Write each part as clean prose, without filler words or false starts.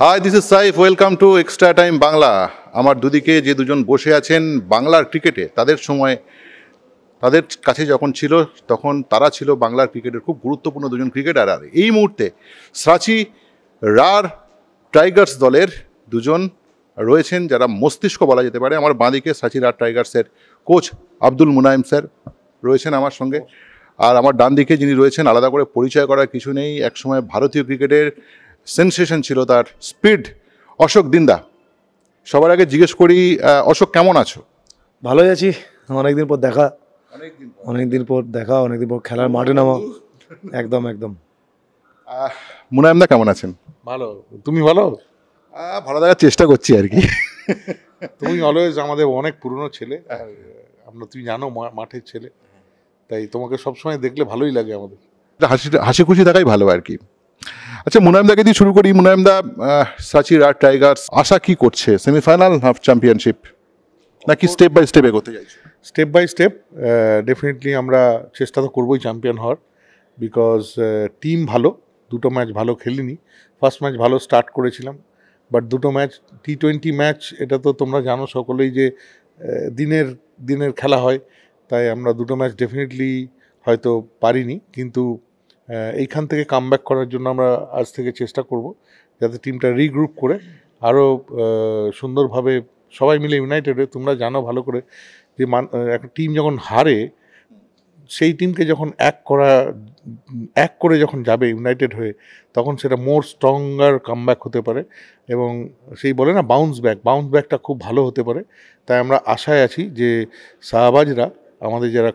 High, this is Saif. Welcome to extra time Bangla. আমার দুদিকে যে দুজন বসে আছেন বাংলার ক্রিকেটে, তাদের কাছে যখন ছিল তখন তারা ছিল বাংলার ক্রিকেটের খুব গুরুত্বপূর্ণ দুজন ক্রিকেটার। আর এই মুহূর্তে সাঁচি রার টাইগার্স দলের দুজন রয়েছেন যারা মস্তিষ্ক বলা যেতে পারে। আমার বাঁদিকে সাঁচি রার টাইগার্সের কোচ আব্দুল মুনায়েম স্যার রয়েছেন আমার সঙ্গে, আর আমার ডান দিকে যিনি রয়েছেন আলাদা করে পরিচয় করার কিছু নেই, একসময় ভারতীয় ক্রিকেটের সেনসেশন ছিল তার স্পিড, অশোক দিন্দা। সবার আগে জিজ্ঞেস করি, অশোক কেমন আছো? ভালোই আছি। অনেকদিন পর দেখা, অনেকদিন পর খেলার মাঠে নামা। একদম একদম। মুনায়েম দা কেমন আছেন? ভালো। তুমি ভালো? ভালো থাকার চেষ্টা করছি আর কি। তুমি অলওয়েজ আমাদের অনেক পুরনো ছেলে, আর আমরা তুমি জানো মাঠের ছেলে, তাই তোমাকে সবসময় দেখলে ভালোই লাগে আমাদের। হাসি খুশি থাকাই ভালো আর কি। আচ্ছা, মুনায়েম দাকে দিয়ে শুরু করি। মুনায়েম দা, সাঁচি রার টাইগার্স আশা কি করছে? সেমিফাইনাল, হাফ চ্যাম্পিয়নশিপ, নাকি স্টেপ বাই স্টেপ এগোতে চাইছে? স্টেপ বাই স্টেপ ডেফিনেটলি আমরা চেষ্টা তো করবোই চ্যাম্পিয়ন হওয়ার, বিকজ টিম ভালো। দুটো ম্যাচ ভালো খেলিনি। ফার্স্ট ম্যাচ ভালো স্টার্ট করেছিলাম, বাট দুটো ম্যাচ T20 ম্যাচ, এটা তো তোমরা জানো সকলেই যে দিনের খেলা হয়, তাই আমরা দুটো ম্যাচ ডেফিনেটলি হয়তো পারিনি, কিন্তু এইখান থেকে কামব্যাক করার জন্য আমরা আজ থেকে চেষ্টা করব যাতে টিমটা রিগ্রুপ করে আরও সুন্দরভাবে সবাই মিলে ইউনাইটেডে, তোমরা জানো ভালো করে যে একটা টিম যখন হারে, সেই টিমকে যখন এক করে যখন যাবে ইউনাইটেড হয়ে, তখন সেটা মোর স্ট্রঙ্গার কামব্যাক হতে পারে, এবং সেই বলে না বাউন্স ব্যাকটা খুব ভালো হতে পারে। তাই আমরা আশায় আছি যে শাহবাজরা, আমাদের যারা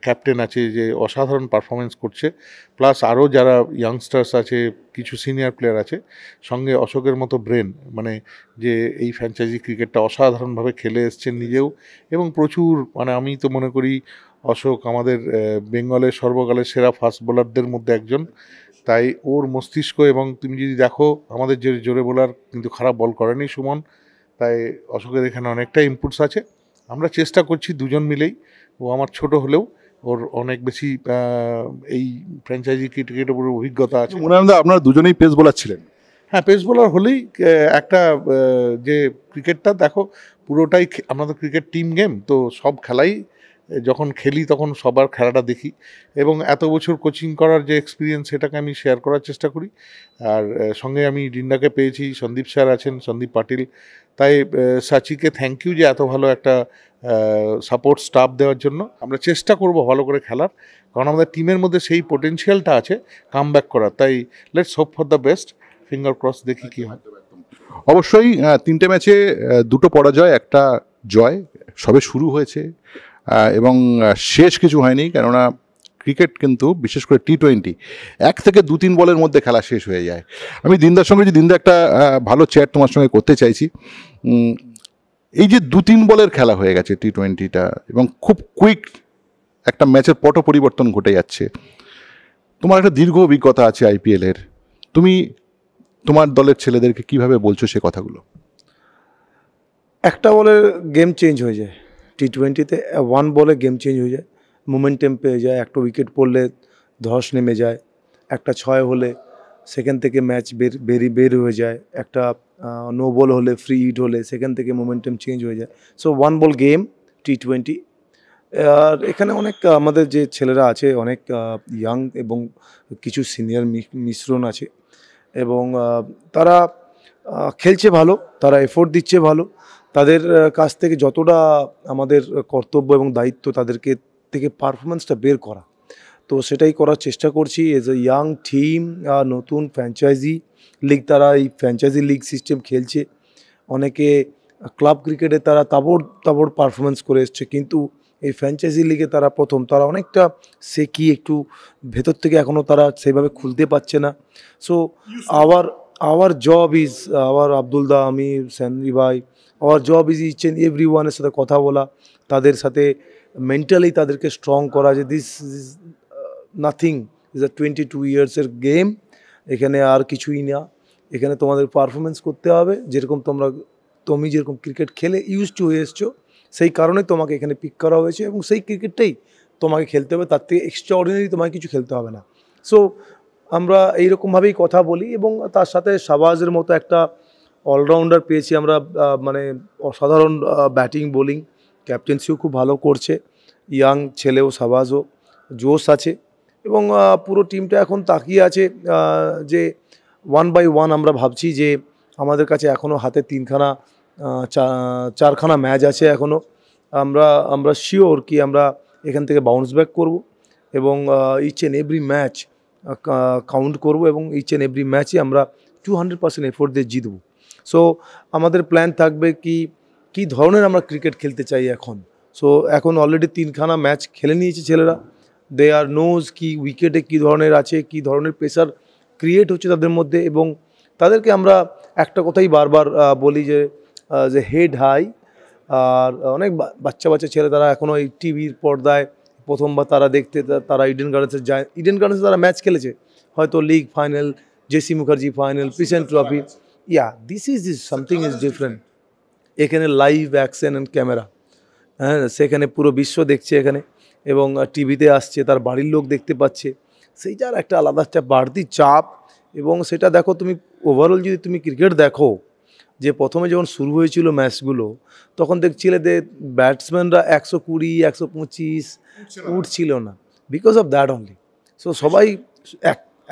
ক্যাপ্টেন আছে, যে অসাধারণ পারফরমেন্স করছে, প্লাস আরও যারা ইয়াংস্টার্স আছে, কিছু সিনিয়র প্লেয়ার আছে, সঙ্গে অশোকের মতো ব্রেন, মানে যে এই ফ্র্যাঞ্চাইজি ক্রিকেটটা অসাধারণভাবে খেলে এসছেন নিজেও, এবং প্রচুর, মানে আমি তো মনে করি অশোক আমাদের বেঙ্গলের সর্বকালের সেরা ফাস্ট বোলারদের মধ্যে একজন। তাই ওর মস্তিষ্ক, এবং তুমি যদি দেখো আমাদের যে জোরে বোলার কিন্তু খারাপ বল করেনি সুমন, তাই অশোকের এখানে অনেকটা ইনপুটস আছে। আমরা চেষ্টা করছি দুজন মিলেই। ও আমার ছোট হলেও ওর অনেক বেশি এই ফ্র্যাঞ্চাইজি ক্রিকেটের উপর অভিজ্ঞতা আছে। মুনায়েম দা, আপনারা দুজনেই পেস বোলার ছিলেন। হ্যাঁ, পেস বোলার হলেই একটা যে ক্রিকেটটা দেখো পুরোটাই আমাদের ক্রিকেট টিম গেম, তো সব খেলাই যখন খেলি তখন সবার খেলাটা দেখি, এবং এত বছর কোচিং করার যে এক্সপিরিয়েন্স, সেটাকে আমি শেয়ার করার চেষ্টা করি। আর সঙ্গে আমি ডিন্ডাকে পেয়েছি, সন্দীপ স্যার আছেন, সন্দীপ পাটিল। তাই সাচিকে থ্যাংক ইউ যে এত ভালো একটা সাপোর্ট স্টাফ দেওয়ার জন্য। আমরা চেষ্টা করব ভালো করে খেলার, কারণ আমাদের টিমের মধ্যে সেই পোটেনশিয়ালটা আছে কামব্যাক করার। তাই let's hope for the best, finger cross, দেখি কী হয়। অবশ্যই 3টে ম্যাচে 2টো পরাজয়, একটা জয়, সবে শুরু হয়েছে এবং শেষ কিছু হয়নি। কেননা ক্রিকেট কিন্তু বিশেষ করে T20 1 থেকে 2-3 বলের মধ্যে খেলা শেষ হয়ে যায়। আমি দিনদার সঙ্গে দিনদা একটা ভালো চ্যাট তোমার সঙ্গে করতে চাইছি। এই যে 2-3 বলের খেলা হয়ে গেছে T20টা, এবং খুব কুইক একটা ম্যাচের পট পরিবর্তন ঘটে যাচ্ছে। তোমার একটা দীর্ঘ অভিজ্ঞতা আছে IPL-এর, তুমি তোমার দলের ছেলেদেরকে কিভাবে বলছো সে কথাগুলো? একটা বলে গেম চেঞ্জ হয়ে যায় T20-তে, 1 বলে গেম চেঞ্জ হয়ে যায়, মোমেন্টাম পেয়ে যায়। একটা উইকেট পড়লে ধস নেমে যায়, একটা 6 হলে সেখান থেকে ম্যাচ বের হয়ে যায়, একটা নো বল হলে, ফ্রি হিট হলে সেখান থেকে মোমেন্টাম চেঞ্জ হয়ে যায়। So 1 ball game T20। আর এখানে অনেক আমাদের যে ছেলেরা আছে, অনেক ইয়াং এবং কিছু সিনিয়র মিশ্রণ আছে, এবং তারা খেলছে ভালো, তারা এফোর্ট দিচ্ছে ভালো। তাদের কাছ থেকে যতটা আমাদের কর্তব্য এবং দায়িত্ব তাদেরকে থেকে পারফরমেন্সটা বের করা, তো সেটাই করার চেষ্টা করছি। এজ এ ইয়াং টিম, নতুন ফ্র্যাঞ্চাইজি লিগ, তারা এই ফ্র্যাঞ্চাইজি লিগ সিস্টেম খেলছে। অনেকে ক্লাব ক্রিকেটে তারা তাবড় পারফরমেন্স করে এসছে, কিন্তু এই ফ্র্যাঞ্চাইজি লিগে তারা প্রথম, তারা অনেকটা কি একটু ভেতর থেকে এখনও তারা সেইভাবে খুলতে পারছে না। So our job is, our Abdul দা, আমি, স্যানরি ভাই, our job is each and every ওয়ানের সাথে কথা বলা, তাদের সাথে মেন্টালি তাদেরকে স্ট্রং করা, যে this is nothing, is a 22 ইয়ার্সের গেম, এখানে আর কিছুই না। এখানে তোমাদের পারফরমেন্স করতে হবে, তুমি যেরকম ক্রিকেট খেলে ইউজ টু হয়ে এসছো, সেই কারণে তোমাকে এখানে পিক করা হয়েছে, এবং সেই ক্রিকেটটাই তোমাকে খেলতে হবে, তার থেকে এক্সট্রাঅর্ডিনারি তোমাকে কিছু খেলতে হবে না। সো আমরা এইরকমভাবেই কথা বলি এবং তার সাথে শাহবাজের মতো একটা অলরাউন্ডার পেয়েছি আমরা, মানে অসাধারণ ব্যাটিং বোলিং, ক্যাপ্টেন্সিও খুব ভালো করছে, ইয়াং ছেলেও শাহবাজও জোশ আছে এবং পুরো টিমটা এখন তাকিয়ে আছে যে 1/1 আমরা ভাবছি যে আমাদের কাছে এখনও হাতে 3খানা 4খানা ম্যাচ আছে এখনও, আমরা শিওর কি আমরা এখান থেকে বাউন্স ব্যাক করব এবং each and every match count করব এবং ইচ অ্যান্ড এভরি ম্যাচে আমরা 200% এফোর্ট দিয়ে জিতব। সো আমাদের প্ল্যান থাকবে কি ধরনের আমরা ক্রিকেট খেলতে চাই এখন। সো এখন অলরেডি 3খানা ম্যাচ খেলে নিয়েছে ছেলেরা, দে আর নোজ কি উইকেটে কী ধরনের আছে, কী ধরনের প্রেশার ক্রিয়েট হচ্ছে তাদের মধ্যে এবং তাদেরকে আমরা একটা কথাই বারবার বলি যে হেড হাই। আর অনেক বাচ্চা ছেলে তারা এখনও এই টিভির পর্দায় প্রথমবার তারা দেখতে তারা ইডেন গার্ডেন্সে যায়, ইডেন গার্ডেন্সে তারা ম্যাচ খেলেছে হয়তো league final, JC Mukherjee final, পিসেন্ট trophy, this is something is different. এখানে লাইভ অ্যাকশন অ্যান্ড ক্যামেরা, হ্যাঁ সেখানে পুরো বিশ্ব দেখছে এখানে এবং টিভিতে আসছে, তার বাড়ির লোক দেখতে পাচ্ছে, সেইটার একটা আলাদা একটা বাড়তি চাপ। এবং সেটা দেখো তুমি ওভারঅল যদি তুমি ক্রিকেট দেখো যে প্রথমে যখন শুরু হয়েছিল ম্যাচগুলো তখন দেখছিলে যে ব্যাটসম্যানরা 120 125 উঠছিল না, because of that only. So সবাই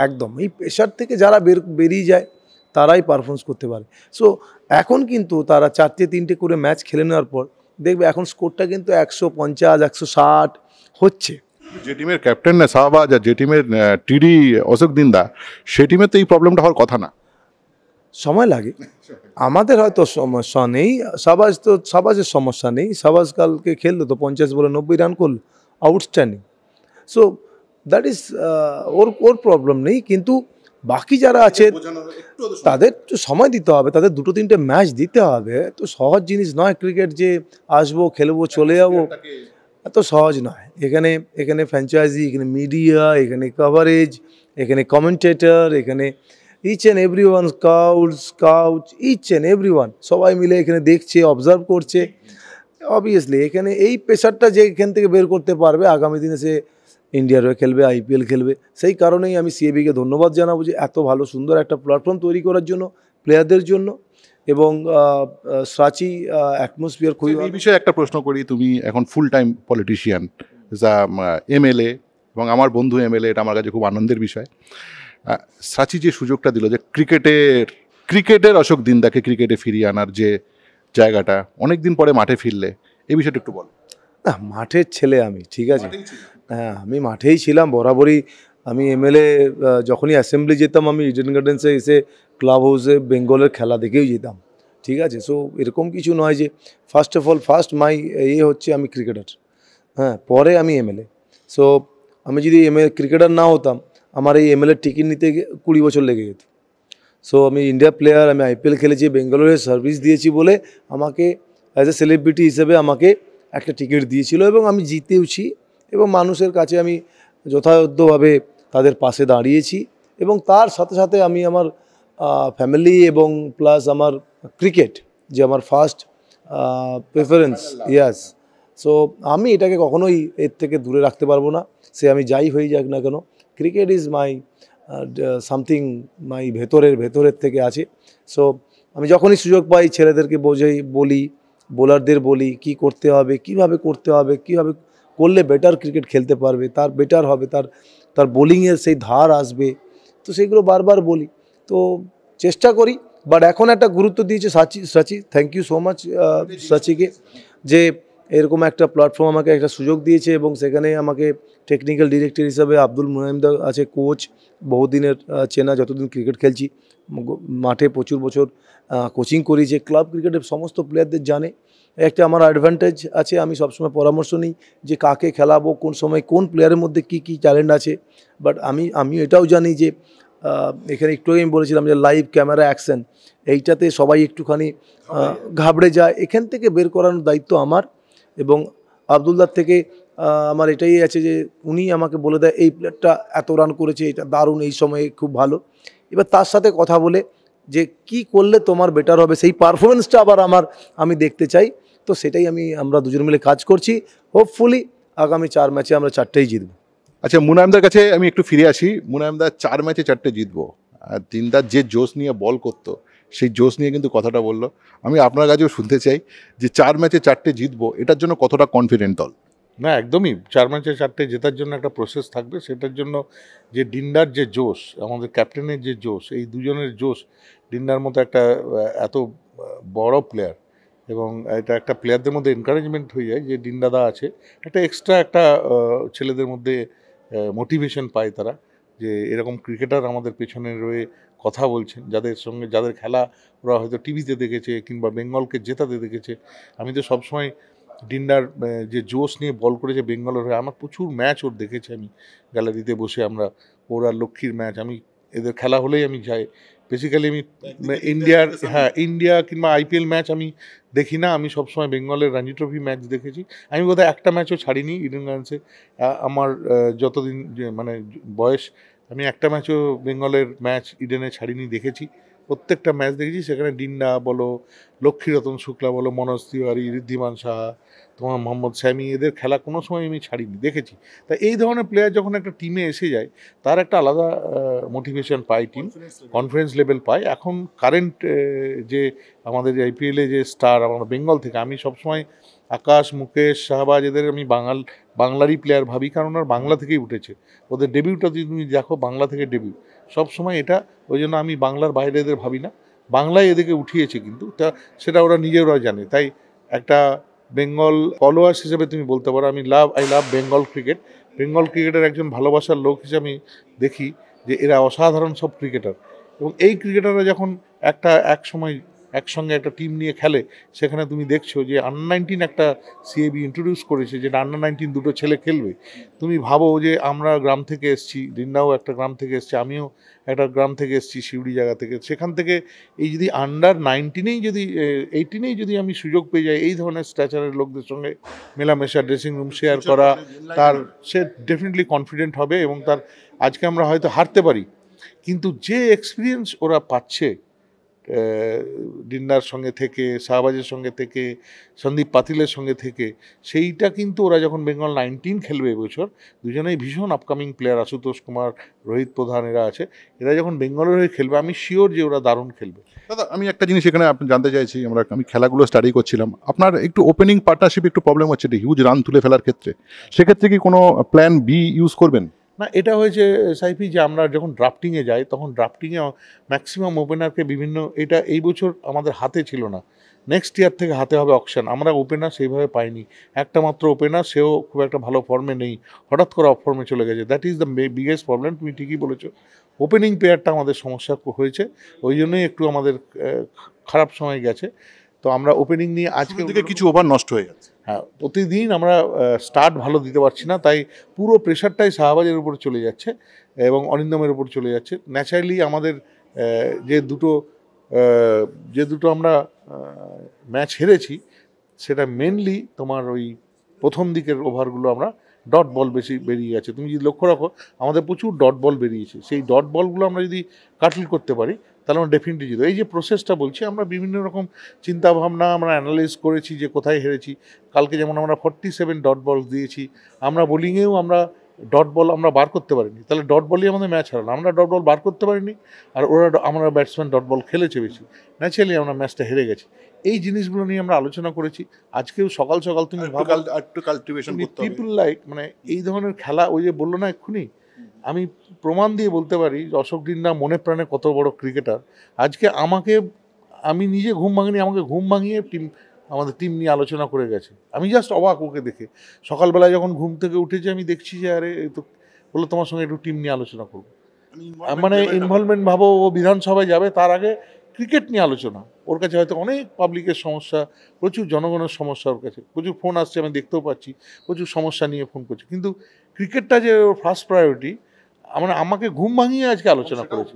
একদম এই প্রেশার থেকে যারা বেরিয়ে যায় তারাই পারফরমেন্স করতে পারে। সো এখন কিন্তু তারা 4-3 করে ম্যাচ খেলে নেওয়ার পর দেখবে এখন স্কোরটা কিন্তু 150 160 হচ্ছে। যে টিমের ক্যাপ্টেন না শাহবাজ আর যে টিমের টিডি অশোক দিন্দা, সে টিমে তো এই প্রবলেমটা হওয়ার কথা না। সময় লাগে, আমাদের হয়তো সমস্যা নেই, শাহবাজের সমস্যা নেই, শাহবাজ কালকে খেললো তো 50 বলে 90 রান করলো, outstanding. So that is or problem নেই, কিন্তু বাকি যারা আছে তাদের তো সময় দিতে হবে, তাদের 2-3টে ম্যাচ দিতে হবে। তো সহজ জিনিস নয় ক্রিকেট যে আসবো খেলবো চলে যাবো, এত সহজ নয়। এখানে ফ্র্যাঞ্চাইজি, এখানে মিডিয়া, এখানে কভারেজ, এখানে কমেন্টেটর, এখানে each and every one, scout, each and every one সবাই মিলে এখানে দেখছে, অবজার্ভ করছে। অবভিয়াসলি এখানে এই প্রেশারটা যে এখান থেকে বের করতে পারবে আগামী দিনে সে ইন্ডিয়ার হয়ে খেলবে, IPL খেলবে। সেই কারণেই আমি CABকে ধন্যবাদ জানাবো যে এত ভালো সুন্দর একটা প্ল্যাটফর্ম তৈরি করার জন্য প্লেয়ারদের জন্য এবং সাচি অ্যাটমসফিয়ার খুবই। এই বিষয়ে একটা প্রশ্ন করি, তুমি এখন ফুল টাইম পলিটিশিয়ান, যা MLA এবং আমার বন্ধু MLA, এটা আমার কাছে খুব আনন্দের বিষয়। সাচি যে সুযোগটা দিল যে ক্রিকেটের অশোক দিন্দাকে ক্রিকেটে ফিরিয়ে আনার যে জায়গাটা, অনেক দিন পরে মাঠে ফিরলে, এই বিষয়টা একটু বল। না, মাঠের ছেলে আমি, ঠিক আছে, হ্যাঁ আমি মাঠেই ছিলাম বরাবরই। আমি MLA যখনই অ্যাসেম্বলি যেতাম আমি ইডেন গার্ডেন্সে এসে ক্লাব হাউসে বেঙ্গলের খেলা দেখেও যেতাম, ঠিক আছে। সো এরকম কিছু নয় যে ফার্স্ট মাই হচ্ছে আমি ক্রিকেটার, হ্যাঁ পরে আমি MLA। সো আমি যদি ক্রিকেটার না হতাম আমার এই MLA টিকিট নিতে 20 বছর লেগে যেত। সো আমি ইন্ডিয়া প্লেয়ার, আমি IPL খেলেছি, বেঙ্গালোরে সার্ভিস দিয়েছি বলে আমাকে অ্যাজ এ সেলিব্রিটি হিসেবে আমাকে একটা টিকিট দিয়েছিল এবং আমি জিতেওছি এবং মানুষের কাছে আমি যথাযথভাবে তাদের পাশে দাঁড়িয়েছি এবং তার সাথে সাথে আমি আমার ফ্যামিলি এবং প্লাস আমার ক্রিকেট যে আমার ফার্স্ট প্রেফারেন্স, ইয়াস। সো আমি এটাকে কখনোই এর থেকে দূরে রাখতে পারবো না, সে আমি যাই হয়ে যাক না কেন। ক্রিকেট ইজ মাই সামথিং মাই ভেতরের থেকে আছে। সো আমি যখনই সুযোগ পাই ছেলেদেরকে বলি, বোলারদের বলি কি করতে হবে, কিভাবে করতে হবে, কিভাবে করলে বেটার ক্রিকেট খেলতে পারবে, তার বেটার হবে, তার বোলিংয়ের সেই ধার আসবে, তো সেইগুলো বারবার বলি। তো চেষ্টা করি, বাট এখন একটা গুরুত্ব দিয়েছে সাচি, থ্যাংক ইউ সো মাচ সাচিকে যে এরকম একটা প্ল্যাটফর্ম আমাকে একটা সুযোগ দিয়েছে এবং সেখানে আমাকে টেকনিক্যাল ডিরেক্টর হিসাবে আব্দুল মুনাইমদা আছে, কোচ, বহুদিনের চেনা, যতদিন ক্রিকেট খেলছি মাঠে প্রচুর বছর কোচিং করি, যে ক্লাব ক্রিকেটের সমস্ত প্লেয়ারদের জানে। একটা আমার অ্যাডভান্টেজ আছে, আমি সবসময় পরামর্শ নিই যে কাকে খেলাবো, কোন সময় কোন প্লেয়ারের মধ্যে কী ট্যালেন্ট আছে। বাট আমি এটাও জানি যে এখানে একটু আমি বলেছিলাম যে লাইভ ক্যামেরা অ্যাকশন, এইটাতে সবাই একটুখানি ঘাবড়ে যায়, এখান থেকে বের করানোর দায়িত্ব আমার। এবং আবদুল্লার থেকে আমার এটাই আছে যে উনি আমাকে বলে দেয় এই প্লেয়ারটা এত রান করেছে, এটা দারুণ, এই সময়ে খুব ভালো। এবার তার সাথে কথা বলে যে কি করলে তোমার বেটার হবে, সেই পারফরমেন্সটা আবার আমি দেখতে চাই। তো সেটাই আমরা দুজন মিলে কাজ করছি। হোপফুলি আগামী 4 ম্যাচে আমরা 4টেই জিতব। আচ্ছা, মুনায়মদার কাছে আমি একটু ফিরে আসি। মুনায়মদা 4 ম্যাচে 4টে জিতবো, আর দিনদার যে জোশ নিয়ে বল করতো সেই জোশ নিয়ে কিন্তু কথাটা বললো। আমি আপনার কাছেও শুনতে চাই যে 4 ম্যাচে 4টে জিতবো, এটার জন্য কতটা কনফিডেন্ট দল? না, একদমই 4 ম্যাচে 4টে জেতার জন্য একটা প্রসেস থাকবে। সেটার জন্য যে ডিন্ডার যে জোশ, আমাদের ক্যাপ্টেনের যে জোশ, এই দুজনের জোশ, ডিন্ডার মতো একটা এত বড় প্লেয়ার, এবং এটা একটা প্লেয়ারদের মধ্যে এনকারেজমেন্ট হয়ে যায় যে ডিন্ডাদা আছে, একটা এক্সট্রা একটা ছেলেদের মধ্যে মোটিভেশন পায় তারা, যে এরকম ক্রিকেটার আমাদের পেছনে রয়ে কথা বলছেন, যাদের সঙ্গে যাদের খেলা ওরা হয়তো টিভিতে দেখেছে কিংবা বেঙ্গলকে জেতাতে দেখেছে। আমি তো সবসময় ডিন্ডার যে জোশ নিয়ে বল করেছে বেঙ্গলের হয়ে, আমার প্রচুর ম্যাচ ওর দেখেছি আমি গ্যালারিতে বসে। আমরা ওর আর লক্ষ্মীর ম্যাচ, আমি এদের খেলা হলেই আমি যাই। বেসিক্যালি আমি ইন্ডিয়ার, হ্যাঁ, ইন্ডিয়া কিংবা আইপিএল ম্যাচ আমি দেখি না, আমি সবসময় বেঙ্গলের রঞ্জি ট্রফি ম্যাচ দেখেছি। আমি বোধহয় একটা ম্যাচও ছাড়িনি ইডেন গার্ডেন্সে আমার যতদিন মানে বয়স, আমি একটা ম্যাচও বেঙ্গলের ম্যাচ ইডেনে ছাড়িনি, দেখেছি প্রত্যেকটা ম্যাচ দেখেছি। সেখানে ডিন্ডা বলো, লক্ষ্মীরতন শুক্লা বলো, মনোজ তিওয়ারি, ঋদ্ধিমান সাহা, তোমার মোহাম্মদ স্যামি, এদের খেলা কোনো সময় আমি ছাড়িনি, দেখেছি। তা এই ধরনের প্লেয়ার যখন একটা টিমে এসে যায়, তার একটা আলাদা মোটিভেশন পায় টিম, কনফিডেন্স লেভেল পায়। এখন কারেন্ট যে আমাদের আইপিএলে যে স্টার আমার বেঙ্গল থেকে, আমি সবসময় আকাশ, মুকেশ, শাহবাজ, এদের আমি বাংলারই প্লেয়ার ভাবি, কারণ ওরা বাংলা থেকেই উঠেছে। ওদের ডেবিউটা যদি তুমি দেখো, বাংলা থেকে ডেবিউ সবসময় এটা, ওই জন্য আমি বাংলার বাইরে এদের ভাবি না, বাংলায় এদেরকে উঠিয়েছে কিন্তু, তা সেটা ওরা নিজেরাও জানে। তাই একটা বেঙ্গল ফলোয়ার্স হিসেবে তুমি বলতে পারো I love Bengal cricket. Bengal ক্রিকেটের একজন ভালোবাসার লোক হিসেবে আমি দেখি যে এরা অসাধারণ সব ক্রিকেটার, এবং এই ক্রিকেটাররা যখন এক সময় একসঙ্গে একটা টিম নিয়ে খেলে, সেখানে তুমি দেখছো যে আন্ডার 19 একটা সিএবি ইন্ট্রোডিউস করেছে, যেটা আন্ডার 19 দুটো ছেলে খেলবে। তুমি ভাবো যে আমরা গ্রাম থেকে এসেছি, ডিন্ডাও একটা গ্রাম থেকে এসছে, আমিও একটা গ্রাম থেকে এসেছি, শিউড়ি জায়গা থেকে। সেখান থেকে এই যদি আন্ডার 19 যদি 18 যদি আমি সুযোগ পেয়ে যাই এই ধরনের স্ট্যাচারের লোকদের সঙ্গে মেলামেশা, ড্রেসিং রুম শেয়ার করা, তার সে ডেফিনেটলি কনফিডেন্ট হবে, এবং তার আজকে আমরা হয়তো হারতে পারি, কিন্তু যে এক্সপিরিয়েন্স ওরা পাচ্ছে ডিন্ডার সঙ্গে থেকে, শাহবাজের সঙ্গে থেকে, সন্দীপ পাতিলের সঙ্গে থেকে, সেইটা কিন্তু ওরা যখন বেঙ্গল 19 খেলবে এবছর, দুজনেই ভীষণ আপকামিং প্লেয়ার, আশুতোষ কুমার, রোহিত প্রধান এরা আছে, এরা যখন বেঙ্গলের হয়ে খেলবে আমি শিওর যে ওরা দারুণ খেলবে। দাদা, আমি একটা জিনিস এখানে আপনি জানতে চাইছি, আমি খেলাগুলো স্টাডি করছিলাম, আপনার একটু ওপেনিং পার্টনারশিপ একটু প্রবলেম হচ্ছে, হিউজ রান তুলে ফেলার ক্ষেত্রে, সেক্ষেত্রে কি কোনো প্ল্যান বি ইউজ করবেন? না, এটা হয়েছে সাইফি যে আমরা যখন ড্রাফটিংয়ে যাই, তখন ড্রাফটিংয়ে ম্যাক্সিমাম ওপেনারকে এটা এই বছর আমাদের হাতে ছিল না, নেক্সট ইয়ার থেকে হাতে হবে অকশন। আমরা ওপেনার সেইভাবে পাইনি, একটা মাত্র ওপেনার, সেও খুব একটা ভালো ফর্মে নেই, হঠাৎ করে অফ ফর্মে চলে গেছে। That is the biggest problem, তুমি ঠিকই বলেছো, ওপেনিং প্লেয়ারটা আমাদের সমস্যা হয়েছে, ওই জন্যই একটু আমাদের খারাপ সময় গেছে। তো আমরা ওপেনিং নিয়ে আজকে থেকে কিছু ওভার নষ্ট হয়ে যাচ্ছে। হ্যাঁ, প্রতিদিন আমরা স্টার্ট ভালো দিতে পারছি না, তাই পুরো প্রেশারটাই শাহবাজের উপর চলে যাচ্ছে এবং অরিন্দমের উপর চলে যাচ্ছে। ন্যাচারালি আমাদের যে দুটো আমরা ম্যাচ হেরেছি, সেটা মেনলি তোমার ওই প্রথম দিকের ওভারগুলো আমরা ডট বল বেশি বেরিয়ে গেছে। তুমি যদি লক্ষ্য রাখো, আমাদের প্রচুর ডট বল বেরিয়েছে, সেই ডট বলগুলো আমরা যদি কাটল করতে পারি, তাহলে আমরা ডেফিনেটলি জিতবো। এই যে প্রসেসটা বলছি, আমরা বিভিন্ন রকম চিন্তাভাবনা আমরা অ্যানালাইজ করেছি যে কোথায় হেরেছি। কালকে যেমন আমরা 47 ডট বল দিয়েছি, আমরা বোলিংয়েও আমরা ডট বল আমরা বার করতে পারিনি, তাহলে ডট বলই আমাদের ম্যাচ হারালো। আমরা ডট বল বার করতে পারিনি, আর আমরা ব্যাটসম্যান ডট বল খেলেছে বেশি, ন্যাচারালি আমরা ম্যাচটা হেরে গেছি। এই জিনিসগুলো নিয়ে আমরা আলোচনা করেছি। আজকেও সকাল সকাল তুমি পিপল লাইক, মানে এই ধরনের খেলা, ওই যে বললো না এক্ষুনি, আমি প্রমাণ দিয়ে বলতে পারি অশোক ডিন্ডা মনে প্রাণে কত বড় ক্রিকেটার। আজকে আমি নিজে ঘুম ভাঙিনি, আমাকে ঘুম ভাঙিয়ে আমাদের টিম নিয়ে আলোচনা করে গেছে। আমি জাস্ট অবাক ওকে দেখে। সকালবেলায় যখন ঘুম থেকে উঠেছি, আমি দেখছি যে আরে তো বললো তোমার সঙ্গে একটু টিম নিয়ে আলোচনা করবো, মানে ইনভলভমেন্ট ভাবো, ও বিধানসভায় যাবে, তার আগে ক্রিকেট নিয়ে আলোচনা। ওর কাছে হয়তো অনেক পাবলিকের সমস্যা, প্রচুর জনগণের সমস্যা, ওর কাছে প্রচুর ফোন আসছে, আমি দেখতেও পাচ্ছি প্রচুর সমস্যা নিয়ে ফোন করছে, কিন্তু ক্রিকেটটা যে ওর ফার্স্ট প্রায়োরিটি, আমাকে ঘুম ভাঙিয়ে আজকে আলোচনা করেছে।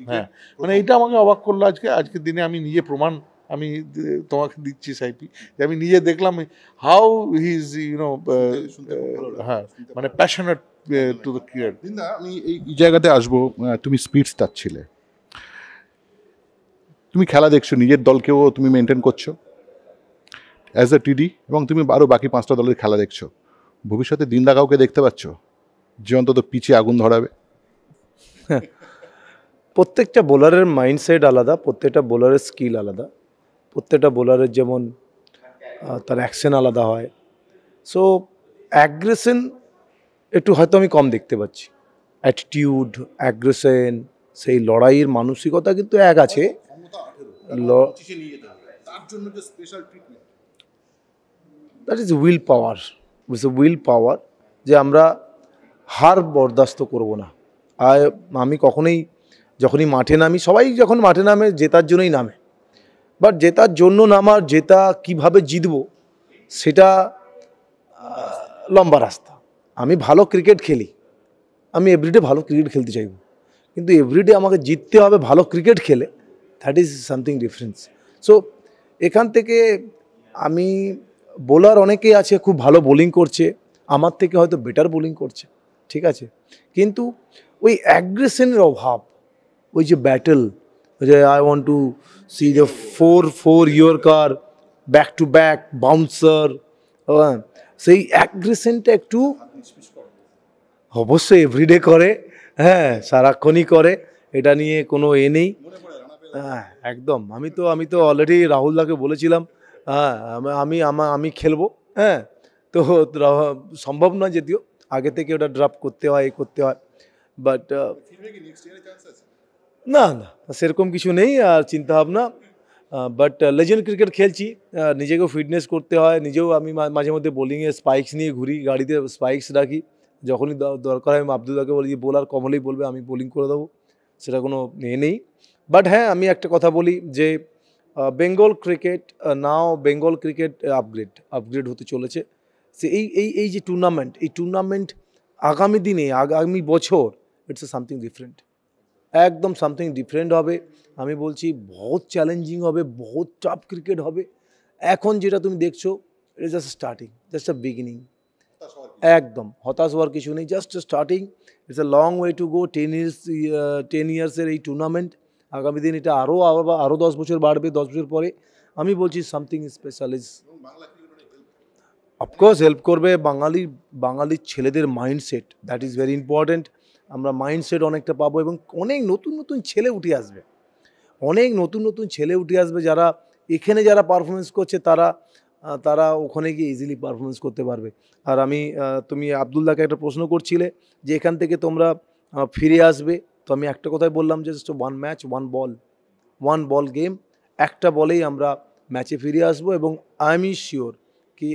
হ্যাঁ, মানে এইটা আমাকে অবাক করলো। আজকের দিনে আমি নিজে প্রমাণ আমি তোমাকে দিচ্ছি সাইপি, যে আমি নিজে দেখলাম হাউ হি ইজ হ্যাঁ, মানে প্যাশনেট টু দ্য ক্রিকেট। আমি এই জায়গাতে আসবো, তুমি স্পিড স্টার ছিলে, তুমি খেলা দেখছো, নিজের দলকেও তুমি মেনটেন করছো অ্যাজ এ টিডি, এবং তুমি আরও বাকি 5টা দলের খেলা দেখছো। ভবিষ্যতে দিনদা কাউকে দেখতে পাচ্ছ? যে অন্তত পিচে আগুন ধরাবে? প্রত্যেকটা বোলারের মাইন্ডসেট আলাদা, প্রত্যেকটা বোলারের স্কিল আলাদা, প্রত্যেকটা বোলারের যেমন তার অ্যাকশন আলাদা হয়। সো অ্যাগ্রেশন একটু হয়তো আমি কম দেখতে পাচ্ছি। অ্যাটিটিউড, অ্যাগ্রেশন, সেই লড়াইয়ের মানসিকতা কিন্তু এক আছে। That is will power, will পাওয়ার, যে আমরা হার বরদাস্ত করব না। আর আমি কখনোই যখনই মাঠে নামি, সবাই যখন মাঠে নামে জেতার জন্যই নামে, বাট জেতার জন্য নামার, জেতা কিভাবে জিতবো সেটা লম্বা রাস্তা। আমি ভালো ক্রিকেট খেলি, আমি এভরিডে ভালো ক্রিকেট খেলতে চাইব, কিন্তু এভরিডে আমাকে জিততে হবে ভালো ক্রিকেট খেলে, that is something difference. So এখান থেকে আমি, বোলার অনেকেই আছে খুব ভালো বোলিং করছে, আমার থেকে হয়তো বেটার বোলিং করছে, ঠিক আছে, কিন্তু ওই অ্যাগ্রেশনের অভাব, ওই যে ব্যাটল, যে I want to C the 4 yorker back to back bouncer, সেই অ্যাগ্রেশনটা একটু অবশ্যই এভরিডে করে, হ্যাঁ সারাক্ষণই করে, এটা নিয়ে কোনো নেই। হ্যাঁ একদম, আমি তো অলরেডি রাহুলদাকে বলেছিলাম, হ্যাঁ আমি খেলবো, হ্যাঁ তো সম্ভব নয় যদিও, আগে থেকে ওটা ড্রাফট করতে হয়, করতে হয়, বাট না না সেরকম কিছু নেই আর চিন্তাভাবনা। বাট লেজেন্ড ক্রিকেট খেলছি, নিজেকেও ফিটনেস করতে হয়, নিজেও আমি মাঝে মধ্যে বোলিংয়ে স্পাইকস নিয়ে ঘুরি, গাড়িতে স্পাইকস রাখি, যখনই দরকার হয় আমি আব্দুল্লাহকে বলি যে বোলার কম হলেই বলবে, আমি বোলিং করে দেবো, সেটা কোনো নেই। বাট হ্যাঁ আমি একটা কথা বলি যে বেঙ্গল ক্রিকেট, নাও বেঙ্গল ক্রিকেট আপগ্রেড হতে চলেছে। সে এই যে টুর্নামেন্ট, এই টুর্নামেন্ট আগামী দিনে, আগামী বছর ইটস সামথিং ডিফারেন্ট, একদম সামথিং ডিফারেন্ট হবে। আমি বলছি বহুত চ্যালেঞ্জিং হবে, বহুত টাফ ক্রিকেট হবে। এখন যেটা তুমি দেখছো it is just starting, just a beginning, একদম হতাশ হওয়ার কিছু নেই, just starting, it's a long way to go. 10 ইয়ার্সের এই টুর্নামেন্ট, আগামী দিন এটা আরও 10 বছর বাড়বে, 10 বছর পরে আমি বলছি something special is of course help করবে। বাঙালির ছেলেদের mindset, that is very important. আমরা মাইন্ডসেট অনেকটা পাবো এবং অনেক নতুন নতুন ছেলে উঠে আসবে, অনেক নতুন নতুন ছেলে উঠে আসবে, যারা এখানে যারা পারফরমেন্স করছে তারা ওখানে গিয়ে ইজিলি পারফরমেন্স করতে পারবে। আর তুমি আব্দুল্লাহকে একটা প্রশ্ন করছিলে যে এখান থেকে তোমরা ফিরে আসবে, তো আমি একটা কথাই বললাম যে জাস্ট 1 ম্যাচ 1 বল গেম, একটা বলেই আমরা ম্যাচে ফিরে আসবো। এবং আই এম শিওর কি,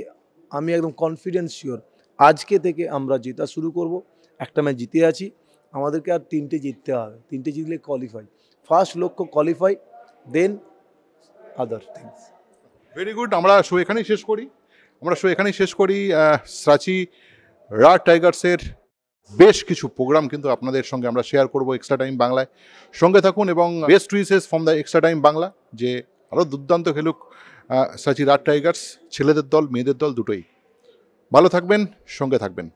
আমি একদম কনফিডেন্স শিওর, আজকে থেকে আমরা জেতা শুরু করব। একটা ম্যাচ জিতে আছি, আমাদেরকে আর 3টে জিততে হবে, 3টে জিতলে কোয়ালিফাই, ফার্স্ট লক্ষ্য কোয়ালিফাই, দেন আদার থিংস। Very good. আমরা শো এখানেই শেষ করি। সাচি রাজ টাইগার্সের বেশ কিছু প্রোগ্রাম কিন্তু আপনাদের সঙ্গে আমরা শেয়ার করব এক্সট্রা টাইম বাংলায়। সঙ্গে থাকুন এবং best wishes from the extra time Bangla, যে আরও দুর্দান্ত খেলুক সাচি রাজ টাইগার্স, ছেলেদের দল মেয়েদের দল দুটোই। ভালো থাকবেন, সঙ্গে থাকবেন।